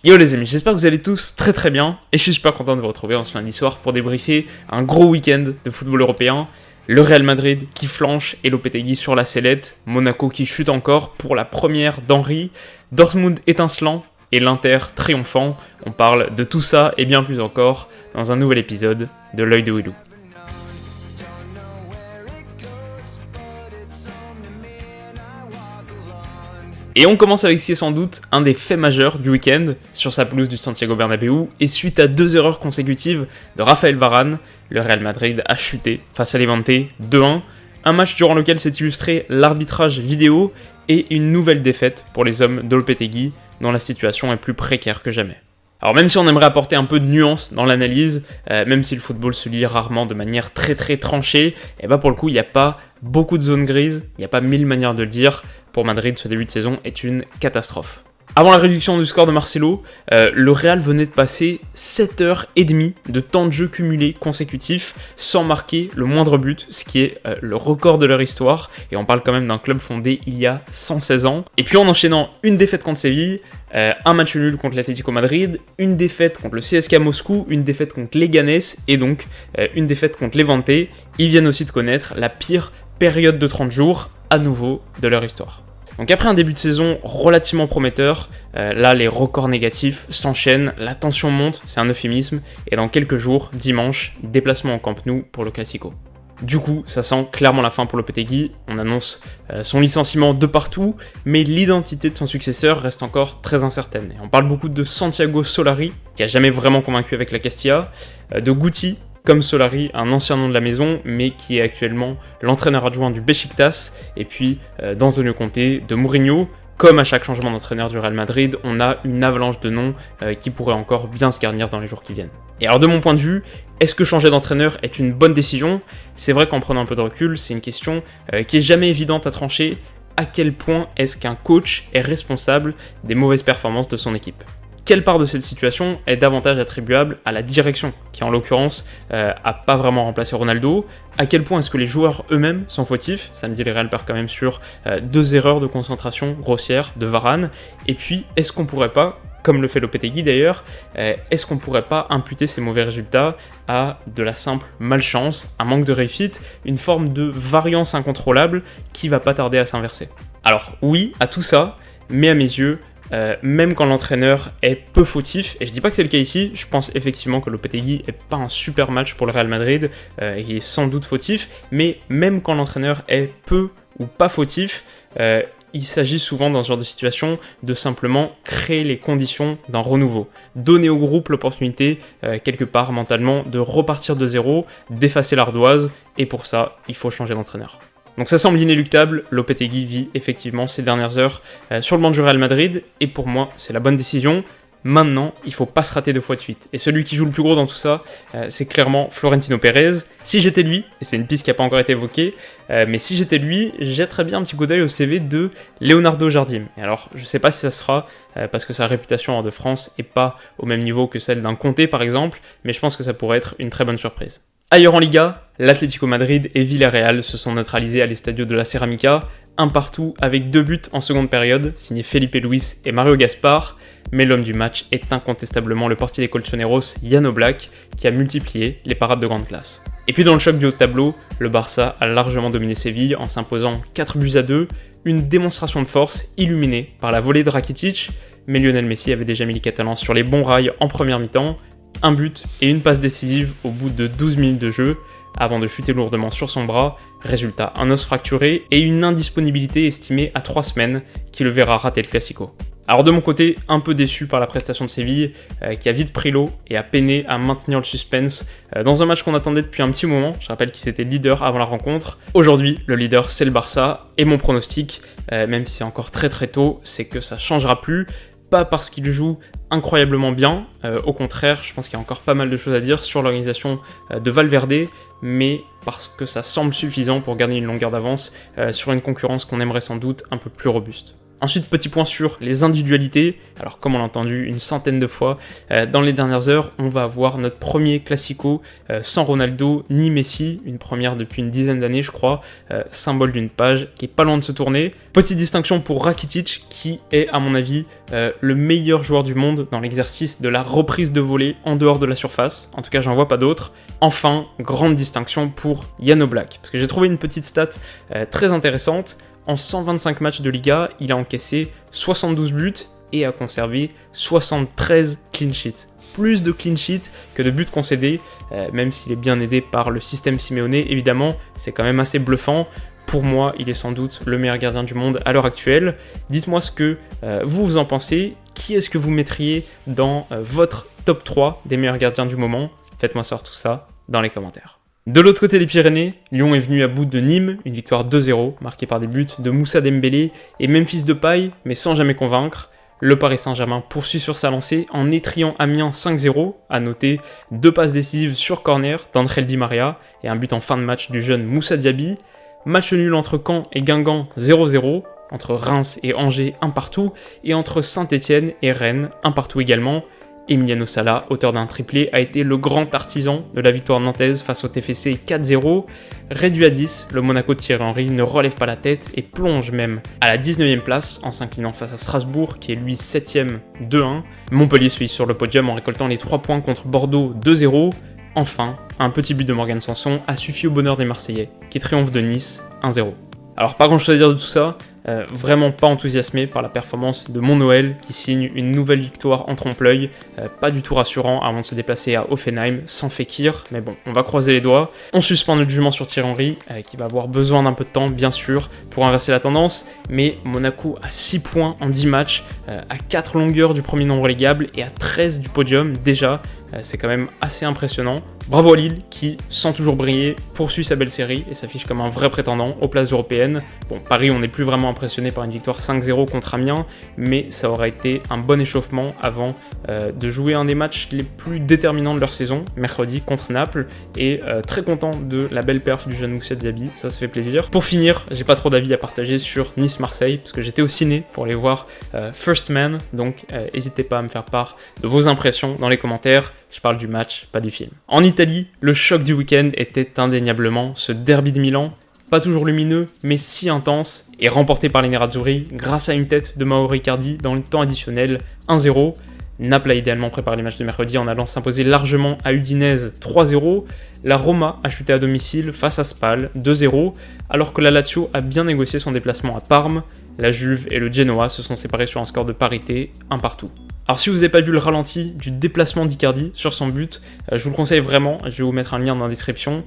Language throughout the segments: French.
Yo les amis, j'espère que vous allez tous très bien et je suis super content de vous retrouver en ce lundi soir pour débriefer un gros week-end de football européen. Le Real Madrid qui flanche et Lopetegui sur la sellette, Monaco qui chute encore pour la première d'Henry, Dortmund étincelant et l'Inter triomphant. On parle de tout ça et bien plus encore dans un nouvel épisode de l'œil de Willou. Et on commence avec ce qui est sans doute un des faits majeurs du week-end sur sa pelouse du Santiago Bernabéu, et suite à 2 erreurs consécutives de Raphaël Varane, le Real Madrid a chuté face à Levante 2-1, un match durant lequel s'est illustré l'arbitrage vidéo et une nouvelle défaite pour les hommes de Lopetegui, dont la situation est plus précaire que jamais. Alors même si on aimerait apporter un peu de nuance dans l'analyse, même si le football se lit rarement de manière très tranchée, et bah pour le coup il n'y a pas beaucoup de zones grises, il n'y a pas 1000 manières de le dire. Pour Madrid, ce début de saison est une catastrophe. Avant la réduction du score de Marcelo, le Real venait de passer 7h30 de temps de jeu cumulé consécutif sans marquer le moindre but, ce qui est le record de leur histoire, et on parle quand même d'un club fondé il y a 116 ans. Et puis en enchaînant une défaite contre Séville, un match nul contre l'Atlético Madrid, une défaite contre le CSKA Moscou, une défaite contre Leganés et donc une défaite contre Levante, ils viennent aussi de connaître la pire période de 30 jours à nouveau de leur histoire. Donc après un début de saison relativement prometteur, là les records négatifs s'enchaînent, la tension monte, c'est un euphémisme, et dans quelques jours, dimanche, déplacement au Camp Nou pour le Classico. Du coup, ça sent clairement la fin pour Lopetegui, on annonce son licenciement de partout, mais l'identité de son successeur reste encore très incertaine. Et on parle beaucoup de Santiago Solari, qui a jamais vraiment convaincu avec la Castilla, de Guti, comme Solari, un ancien nom de la maison, mais qui est actuellement l'entraîneur adjoint du Beşiktaş, et puis d'Antonio Conte, de Mourinho. Comme à chaque changement d'entraîneur du Real Madrid, on a une avalanche de noms qui pourraient encore bien se garnir dans les jours qui viennent. Et alors de mon point de vue, est-ce que changer d'entraîneur est une bonne décision ? C'est vrai qu'en prenant un peu de recul, c'est une question qui est jamais évidente à trancher. À quel point est-ce qu'un coach est responsable des mauvaises performances de son équipe ? Quelle part de cette situation est davantage attribuable à la direction, qui en l'occurrence a pas vraiment remplacé Ronaldo ? À quel point est-ce que les joueurs eux-mêmes sont fautifs ? Samedi, les Real perd quand même sur 2 erreurs de concentration grossières de Varane. Et puis, est-ce qu'on pourrait pas, comme le fait Lopetegui d'ailleurs, est-ce qu'on pourrait pas imputer ces mauvais résultats à de la simple malchance, un manque de réussite, une forme de variance incontrôlable qui va pas tarder à s'inverser ? Alors oui, à tout ça, mais à mes yeux, même quand l'entraîneur est peu fautif, et je dis pas que c'est le cas ici, je pense effectivement que Lopetegui est pas un super match pour le Real Madrid, il est sans doute fautif, mais même quand l'entraîneur est peu ou pas fautif, il s'agit souvent dans ce genre de situation de simplement créer les conditions d'un renouveau, donner au groupe l'opportunité quelque part mentalement de repartir de zéro, d'effacer l'ardoise, et pour ça il faut changer d'entraîneur. Donc ça semble inéluctable, Lopetegui vit effectivement ces dernières heures sur le banc du Real Madrid, et pour moi c'est la bonne décision. Maintenant, il faut pas se rater 2 fois de suite. Et celui qui joue le plus gros dans tout ça, c'est clairement Florentino Pérez. Si j'étais lui, et c'est une piste qui n'a pas encore été évoquée, mais si j'étais lui, jetterais bien un petit coup d'œil au CV de Leonardo Jardim. Et alors, je sais pas si ça sera, parce que sa réputation hors de France est pas au même niveau que celle d'un Conte par exemple, mais je pense que ça pourrait être une très bonne surprise. Ailleurs en Liga, l'Atlético Madrid et Villarreal se sont neutralisés à l'Estadio de la Ceramica, un partout avec 2 buts en seconde période, signés Felipe Luis et Mario Gaspar, mais l'homme du match est incontestablement le portier des Colchoneros, Jan Oblak, qui a multiplié les parades de grande classe. Et puis dans le choc du haut de tableau, le Barça a largement dominé Séville en s'imposant 4-2, une démonstration de force illuminée par la volée de Rakitic, mais Lionel Messi avait déjà mis les Catalans sur les bons rails en première mi-temps, un but et une passe décisive au bout de 12 minutes de jeu, avant de chuter lourdement sur son bras, résultat un os fracturé et une indisponibilité estimée à 3 semaines qui le verra rater le Classico. Alors de mon côté, un peu déçu par la prestation de Séville, qui a vite pris l'eau et a peiné à maintenir le suspense dans un match qu'on attendait depuis un petit moment. Je rappelle qu'ils étaient leaders avant la rencontre. Aujourd'hui, le leader c'est le Barça, et mon pronostic, même si c'est encore très tôt, c'est que ça changera plus. Pas parce qu'il joue incroyablement bien, au contraire, je pense qu'il y a encore pas mal de choses à dire sur l'organisation de Valverde, mais parce que ça semble suffisant pour garder une longueur d'avance sur une concurrence qu'on aimerait sans doute un peu plus robuste. Ensuite, petit point sur les individualités. Alors, comme on l'a entendu une centaine de fois dans les dernières heures, on va avoir notre premier Classico sans Ronaldo ni Messi, une première depuis une dizaine d'années, je crois, symbole d'une page qui est pas loin de se tourner. Petite distinction pour Rakitic, qui est, à mon avis, le meilleur joueur du monde dans l'exercice de la reprise de volée en dehors de la surface. En tout cas, j'en vois pas d'autres. Enfin, grande distinction pour Jan Oblak, parce que j'ai trouvé une petite stat très intéressante. En 125 matchs de Liga, il a encaissé 72 buts et a conservé 73 clean sheets. Plus de clean sheets que de buts concédés, même s'il est bien aidé par le système Simeone, évidemment, c'est quand même assez bluffant. Pour moi, il est sans doute le meilleur gardien du monde à l'heure actuelle. Dites-moi ce que vous en pensez. Qui est-ce que vous mettriez dans votre top 3 des meilleurs gardiens du moment? Faites-moi savoir tout ça dans les commentaires. De l'autre côté des Pyrénées, Lyon est venu à bout de Nîmes, une victoire 2-0, marquée par des buts de Moussa Dembélé et Memphis Depay, mais sans jamais convaincre. Le Paris Saint-Germain poursuit sur sa lancée en étriant Amiens 5-0, à noter 2 passes décisives sur corner d'André Di Maria et un but en fin de match du jeune Moussa Diaby. Match nul entre Caen et Guingamp 0-0, entre Reims et Angers 1 partout, et entre Saint-Etienne et Rennes 1 partout également. Emiliano Sala, auteur d'un triplé, a été le grand artisan de la victoire nantaise face au TFC 4-0. Réduit à 10, le Monaco de Thierry Henry ne relève pas la tête et plonge même à la 19e place en s'inclinant face à Strasbourg qui est lui 7ème 2-1. Montpellier suit sur le podium en récoltant les 3 points contre Bordeaux 2-0. Enfin, un petit but de Morgan Sanson a suffi au bonheur des Marseillais qui triomphent de Nice 1-0. Alors pas grand chose à dire de tout ça, vraiment pas enthousiasmé par la performance de Mon Noël qui signe une nouvelle victoire en trompe-l'œil, pas du tout rassurant avant de se déplacer à Hoffenheim sans Fekir, mais bon, on va croiser les doigts. On suspend notre jugement sur Thierry Henry, qui va avoir besoin d'un peu de temps bien sûr pour inverser la tendance, mais Monaco a 6 points en 10 matchs, à 4 longueurs du premier nombre relégable et à 13 du podium déjà. C'est quand même assez impressionnant. Bravo à Lille qui, sans toujours briller, poursuit sa belle série et s'affiche comme un vrai prétendant aux places européennes. Bon, Paris, on n'est plus vraiment impressionné par une victoire 5-0 contre Amiens, mais ça aura été un bon échauffement avant de jouer un des matchs les plus déterminants de leur saison, mercredi contre Naples, et très content de la belle perf du jeune Moussa Diaby, ça se fait plaisir. Pour finir, j'ai pas trop d'avis à partager sur Nice-Marseille, parce que j'étais au ciné pour aller voir First Man, donc n'hésitez pas à me faire part de vos impressions dans les commentaires. Je parle du match, pas du film. En Italie, le choc du week-end était indéniablement ce derby de Milan, pas toujours lumineux, mais si intense, et remporté par les Nerazzurri grâce à une tête de Mauro Icardi dans le temps additionnel 1-0. Naples a idéalement préparé les matchs de mercredi en allant s'imposer largement à Udinese 3-0. La Roma a chuté à domicile face à Spal 2-0, alors que la Lazio a bien négocié son déplacement à Parme. La Juve et le Genoa se sont séparés sur un score de parité, 1 partout. Alors si vous n'avez pas vu le ralenti du déplacement d'Icardi sur son but, je vous le conseille vraiment, je vais vous mettre un lien dans la description,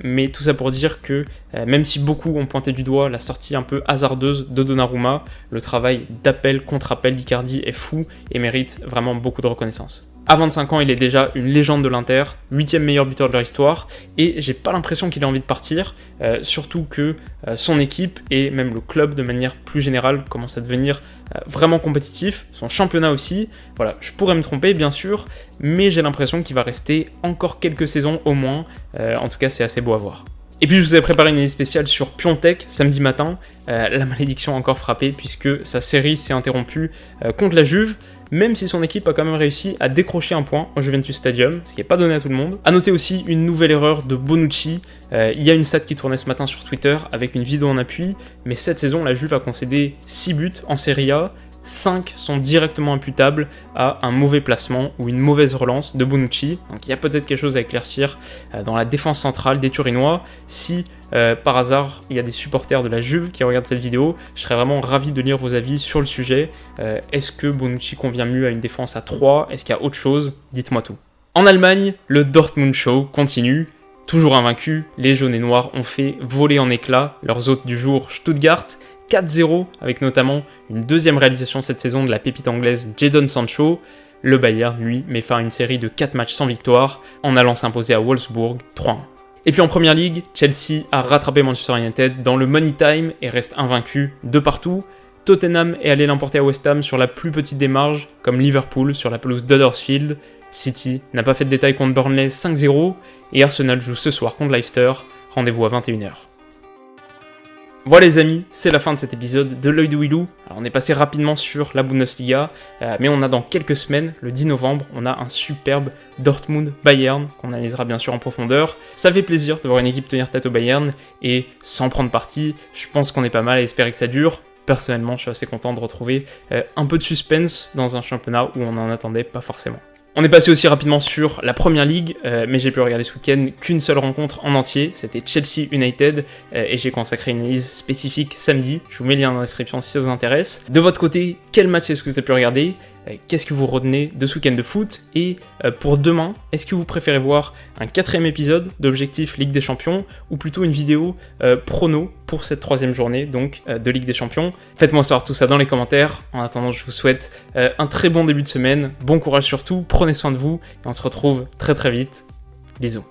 mais tout ça pour dire que même si beaucoup ont pointé du doigt la sortie un peu hasardeuse de Donnarumma, le travail d'appel contre appel d'Icardi est fou et mérite vraiment beaucoup de reconnaissance. À 25 ans, il est déjà une légende de l'Inter, 8e meilleur buteur de leur histoire, et j'ai pas l'impression qu'il ait envie de partir, surtout que son équipe et même le club de manière plus générale commence à devenir vraiment compétitif, son championnat aussi. Voilà, je pourrais me tromper bien sûr, mais j'ai l'impression qu'il va rester encore quelques saisons au moins, en tout cas c'est assez beau à voir. Et puis je vous ai préparé une année spéciale sur Piontek samedi matin, la malédiction a encore frappé puisque sa série s'est interrompue contre la Juve, même si son équipe a quand même réussi à décrocher un point au Juventus Stadium, ce qui n'est pas donné à tout le monde. A noter aussi une nouvelle erreur de Bonucci, il y a une stat qui tournait ce matin sur Twitter avec une vidéo en appui, mais cette saison la Juve a concédé 6 buts en Serie A, 5 sont directement imputables à un mauvais placement ou une mauvaise relance de Bonucci. Donc il y a peut-être quelque chose à éclaircir dans la défense centrale des Turinois. Si par hasard il y a des supporters de la Juve qui regardent cette vidéo, je serais vraiment ravi de lire vos avis sur le sujet. Est-ce que Bonucci convient mieux à une défense à 3 ? Est-ce qu'il y a autre chose ? Dites-moi tout. En Allemagne, le Dortmund Show continue. Toujours invaincus, les jaunes et noirs ont fait voler en éclats leurs hôtes du jour Stuttgart. 4-0, avec notamment une deuxième réalisation cette saison de la pépite anglaise Jadon Sancho. Le Bayern, lui, met fin à une série de 4 matchs sans victoire, en allant s'imposer à Wolfsburg 3-1. Et puis en Première Ligue, Chelsea a rattrapé Manchester United dans le Money Time et reste invaincu de partout. Tottenham est allé l'emporter à West Ham sur la plus petite des marges, comme Liverpool sur la pelouse d'Huddersfield. City n'a pas fait de détail contre Burnley 5-0, et Arsenal joue ce soir contre Leicester, rendez-vous à 21h. Voilà les amis, c'est la fin de cet épisode de l'œil de Willou. Alors on est passé rapidement sur la Bundesliga, mais on a dans quelques semaines, le 10 novembre, on a un superbe Dortmund-Bayern qu'on analysera bien sûr en profondeur. Ça fait plaisir de voir une équipe tenir tête au Bayern et sans prendre parti, je pense qu'on est pas mal à espérer que ça dure. Personnellement, je suis assez content de retrouver un peu de suspense dans un championnat où on n'en attendait pas forcément. On est passé aussi rapidement sur la Première Ligue, mais j'ai pu regarder ce week-end qu'une seule rencontre en entier, c'était Chelsea United, et j'ai consacré une analyse spécifique samedi. Je vous mets le lien dans la description si ça vous intéresse. De votre côté, quel match est-ce que vous avez pu regarder ? Qu'est-ce que vous retenez de ce week-end de foot ? Et pour demain, est-ce que vous préférez voir un 4e épisode d'Objectif Ligue des Champions ou plutôt une vidéo prono pour cette 3e journée donc de Ligue des Champions ? Faites-moi savoir tout ça dans les commentaires. En attendant, je vous souhaite un très bon début de semaine. Bon courage surtout, prenez soin de vous et on se retrouve très très vite. Bisous.